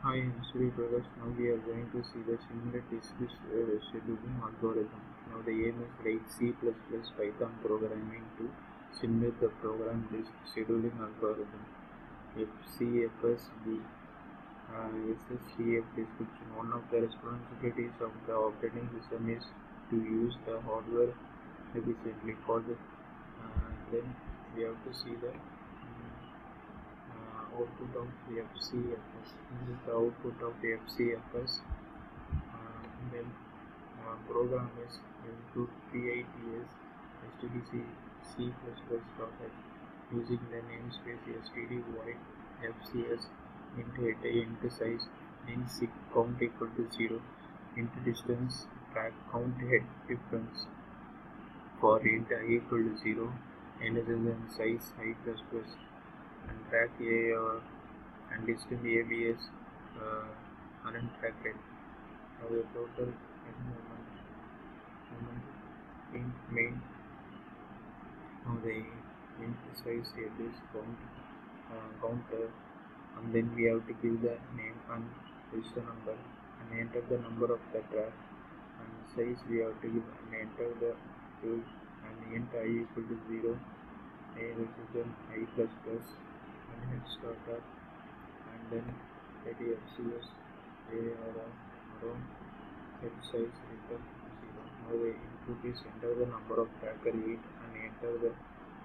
Hi, I'm Sri Prakash. Now we are going to see the simulate disk scheduling algorithm. Now the aim is write C++ Python programming to simulate the program disk scheduling algorithm. FCFSD SSDF description. One of the responsibilities of the operating system is to use the hardware efficiently. Then we have to see the output of the FCFS. This is the output of the FCFS. Then program is include PITS STDC C++.h using the namespace std void FCS int head int size int sig count equal to 0 int distance track count head difference for int I equal to 0 and size I++ and track A and distance ABS untracked. Now the total and moment in main. Now the emphasize this counter, and then we have to give the name and register number and enter the number of the track and size we have to give and enter the field and int I equal to 0 a resistor I++ and head starter and then FCS a around head size return 0. Now the input is enter the number of tracker 8 and enter the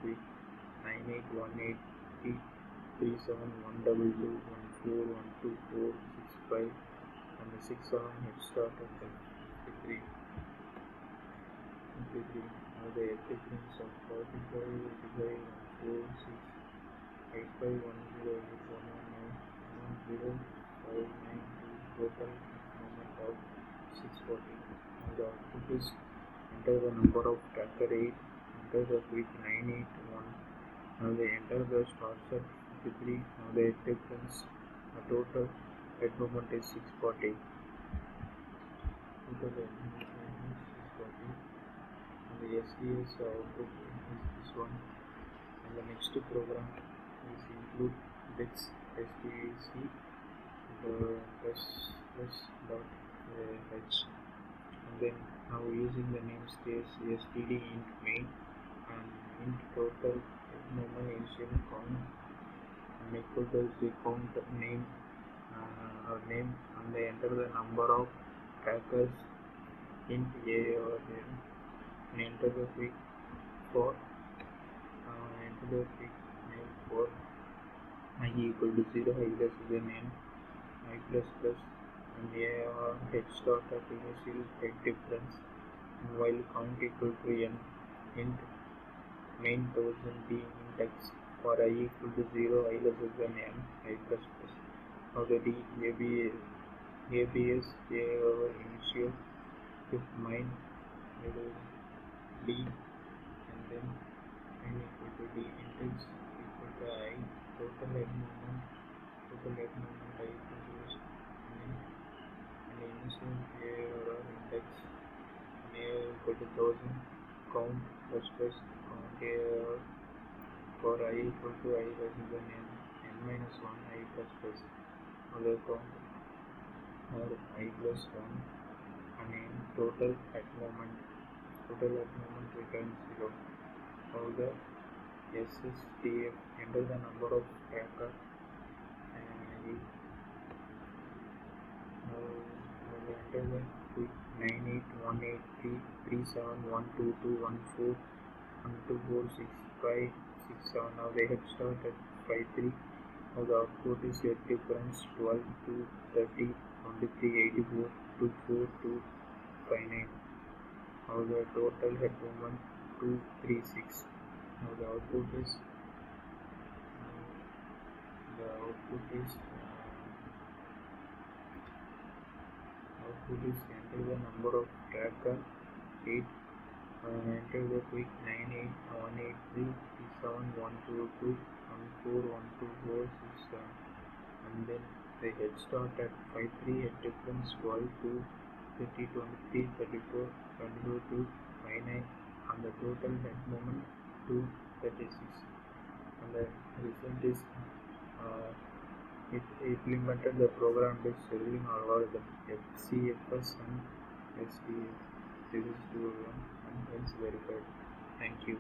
quick 9818 371221412465 and the 67 head start of the 53. Now the difference of 45 85 146 total moment of 640. Now the output is enter the number of tracker 8, enter the quick 981. Now they enter the start set 53. Now the difference the total head moment is 640. Total head moment is 640. And the SDS output is this one. And the next program is include bits STAC plus and then now using the namespace std int main and int total moment initial count and equal to the count name name and they enter the number of trackers int a or n and enter the quick for enter the quick name for I equal to 0 I less than n I++ and a head start of initial head difference and while count equal to n int main 1000 d index for I equal to 0 I less than n I++. Now the d ABS a over initial if mine d and then n equal to d index equal to I total head moment I produce and initial a or index and a equal to 1000 count plus count a for I equal to I less than n minus 1 I++. Other count or I plus 1 and in total at moment returns 0. Now the SSDF enter the number of tracker and now we enter the 98183712214124657. Now they had started 53. Now the output is head difference 12 to 30 23 84 24259. Now the total head moment 236. Now the output is enter the number of tracker 8 enter the quick 9818371122141241247 and then the head start at 53 head difference 12 to 30 23 34 22 to 59 and the total head moment 236 and the result is It implemented the program-based scheduling algorithm FCFS and SDS. This is to run and else verified. Thank you.